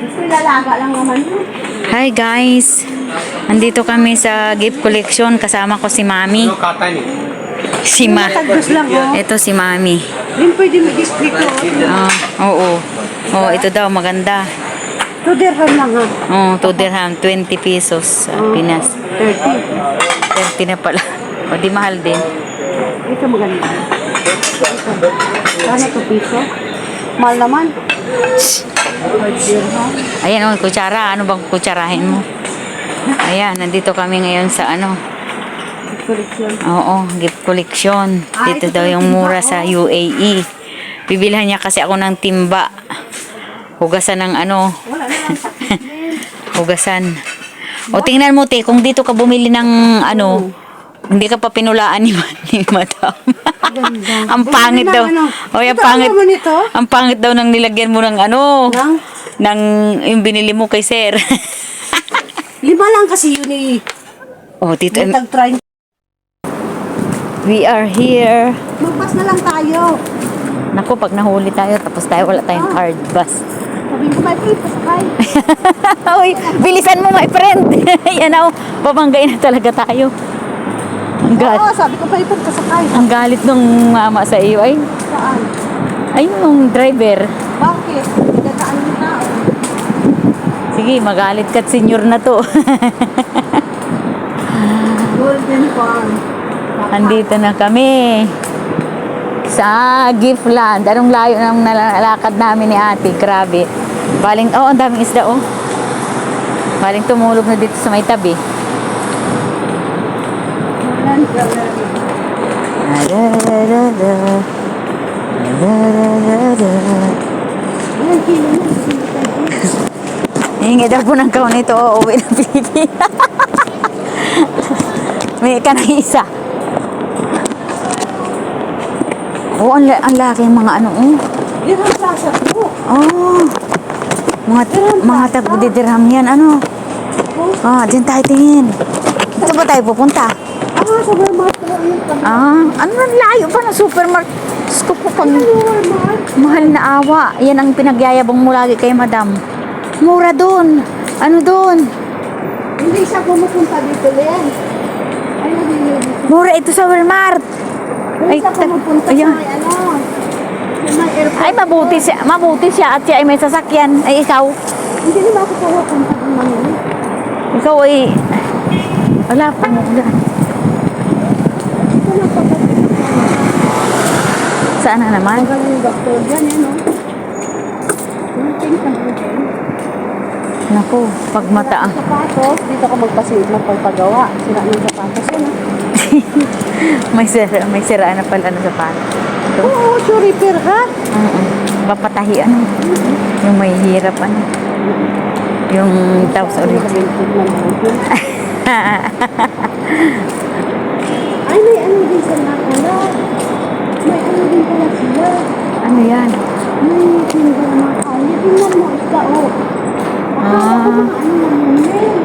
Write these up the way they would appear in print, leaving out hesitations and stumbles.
Lalaga lang naman yun. Hi guys, andito kami sa gift collection. Kasama ko si Mami. Si Ma. Tagdos lang, oh. Ito si Mami. Din pwede mag-display ko. Oo. Oh, ito daw maganda. 2 dirham lang, ha? Oh, 2 dirham, 20 pesos sa Pinas. 30. 30 na pala. O di mahal din. Ito maganda. Ano to piso? Mahal naman. 5 dirham. Ayan oh, kutsara. Ano bang kutsarahin mo? Ayan, nandito kami ngayon sa ano. Collection. Oo, gift collection. Dito ito daw pala yung timba, mura sa UAE. Bibilhan niya kasi ako ng timba. Hugasan ng ano. Wala naman. Hugasan. O tingnan mo te, kung dito ka bumili ng ano, hindi ka pa pinulaan ni Madam. Ang pangit daw. O yung pangit. Ang pangit daw nang nilagyan mo ng ano, ng yung binili mo kay Sir. 5 lang kasi yun eh. Oh, dito. Tag-try. We are here. Mag-bus na lang tayo. Naku, pag nahuli tayo, tapos tayo wala tayong card bus. Sabi ko, may pasakay. Uy, bilisan mo my friend. Yan o, babanggain na talaga tayo. Ang Oo, sabi ko, may pasakay. Ang galit nung mama sa iyo ay. Saan? Ay, yung driver. Bakit? Dadaan yung tao. Sige, magalit ka't senior na to. Golden Farm. Andito na kami. Sa Giftland. Anong layo ng nalakad namin ni ate? Grabe. Baling, oh, ang daming isda, oh. Baling tumulog na dito sa may tabi. Hingi daw po ng kaon nito, oh, uwi ng Pilipinas. May ka na isa. Oh, ang laki ng mga ano, oh. Dirham Plaza po. Oh. Mga tagdidirham yan, ano. Ah, dyan tayo tingin. Dito ba tayo pupunta? Supermarket po yun. Ano layo pa ng supermarket? Diyos ko po pag mahal na awa. Yan ang pinagyayabang mo lagi kay Madam. Mura doon. Ano doon? Hindi siya pumupunta dito, Len. Ay, nabili dito. Mura ito sa Walmart. Hindi siya pumupunta sa may ano. Sa may airport. Ay, mabuti siya at siya ay may sasakyan. Ay, ikaw. Hindi naman ako pumupunta ng Manila. Ikaw ay... Wala pa mo. Saan na naman? Magaling yung doktor dyan, yan, no? Naku, pag mata. Sapatos, dito ka magpapagawa. Sira ng sapatos yun, May sira na pala ng sapatos. Oo, so repair ha? Papatahian. Yung may hirap ano. Yung tapos origin. Ay, may ano din sa nakala. May ano din pala sila. Ano yan? May tinda na mga kaya. Tingnan mo, isda, oh. Akala ko mga ano naman yun.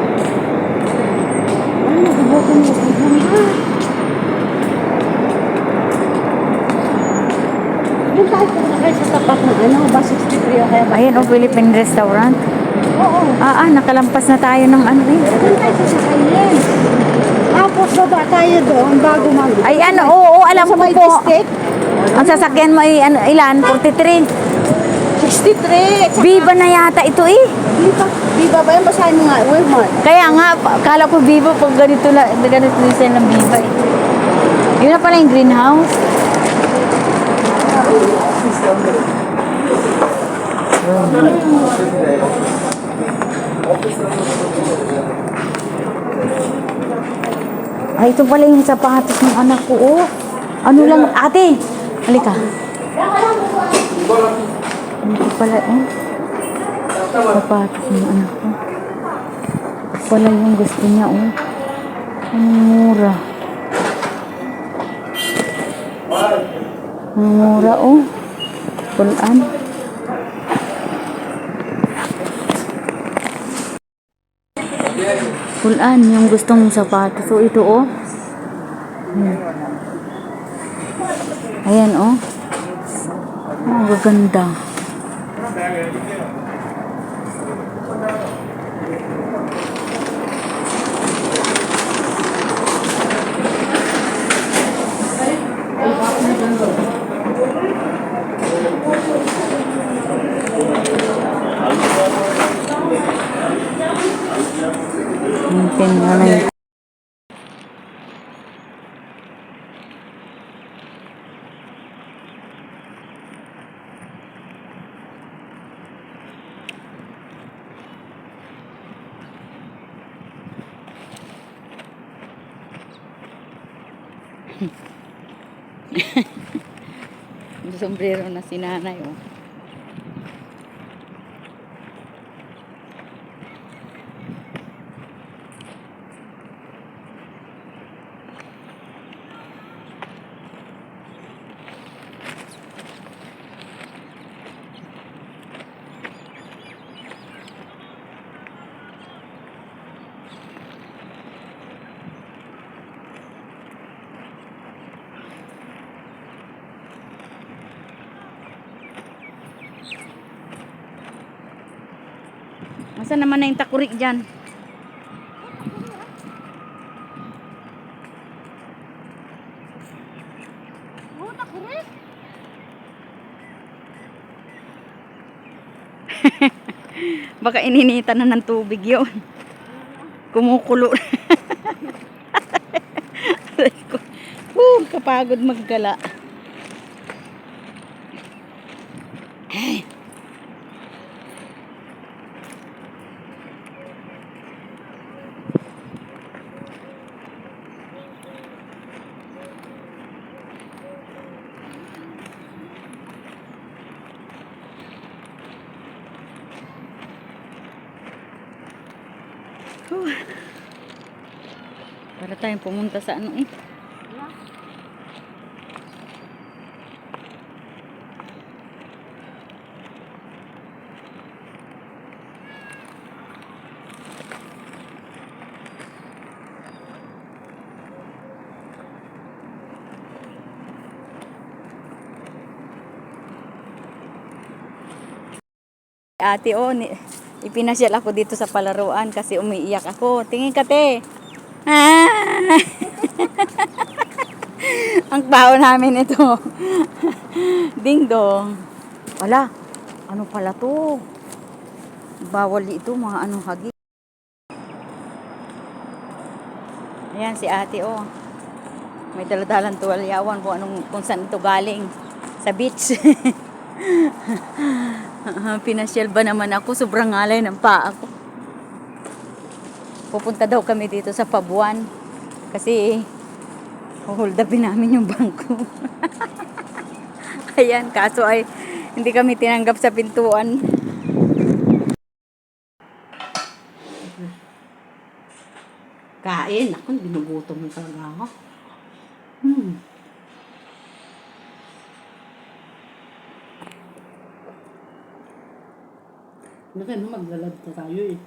Ay, naguboto mo sa ha. Yung tayo na kayo sa tapat ng ano, ba 63 o kaya ba? Ayan o, Philippine restaurant. Oo. Nakalampas na tayo ng ano eh. Doon tayo sa sakayin. Tapos baba tayo doon bago mag... Ay ano, oo, alam sa ko may po. district. Ang sasakyan mo ay ano, ilan? 43. 63. Viva na yata ito eh. Viva ba yan? Basahin mo nga. Walmart. Kaya nga, kala ko Viva pag ganito design ng Viva eh. Yun na pala yung greenhouse. Ay, ito pala yung sapatos ng anak ko, oh. Ano lang, ate, halika. Ito pala, oh. Sapatos ng anak ko. Ito pala yung gusto niya, oh. Ang mura. Ang mura, oh. Pulaan. Pulaan, yung gustong sapatos. So, ito, oh. Ayan, oh. Ang gaganda. Yung sombrero na si nanay, oh. Nasaan naman na yung takurik dyan? Oh, nakurik. Baka ininita na ng tubig yun. Kumukulo. Aray ko. Kapagod maggala. Ay. Para tayong pumunta sa ano eh. Ate, oh, ipinasyal ako dito sa palaruan kasi umiiyak ako. Tingin ka, te. Ah! Ang baon namin ito. Ding dong. Wala. Ano pala to? Bawal ito, mga ano hagi. Ayan si ate, oh. May daladalang tuwalyawan kung saan ito galing. Sa beach. Pinasyal ba naman ako? Sobrang alay ng paa ko. Pupunta daw kami dito sa Pabuan. Kasi hold upin namin yung bangko. Ayan, kaso ay hindi kami tinanggap sa pintuan. Kain. Ako, binugutom mo talaga ako. Baka no, maglalad na tayo eh.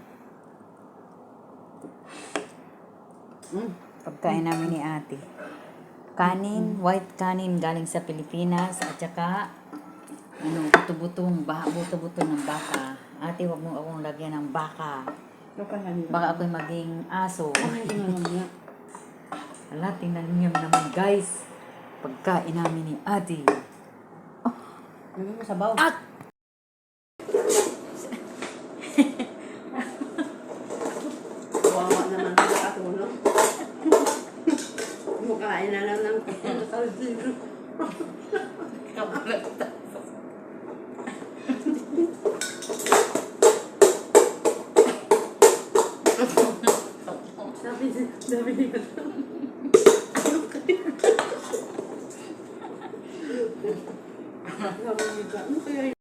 Pagkain namin ni ate. Kanin, white kanin galing sa Pilipinas at saka ano, buto-buto ng baka. Ate, wag mo akong lagyan ng baka. Baka ako'y maging aso. Ala, tingnan niyo naman guys. Pagkain namin ni ate. Sabaw. At! Wawa naman sa katulong. Mukhain na lang ng kaldero. Sabi niya. Sabi niya, ano kaya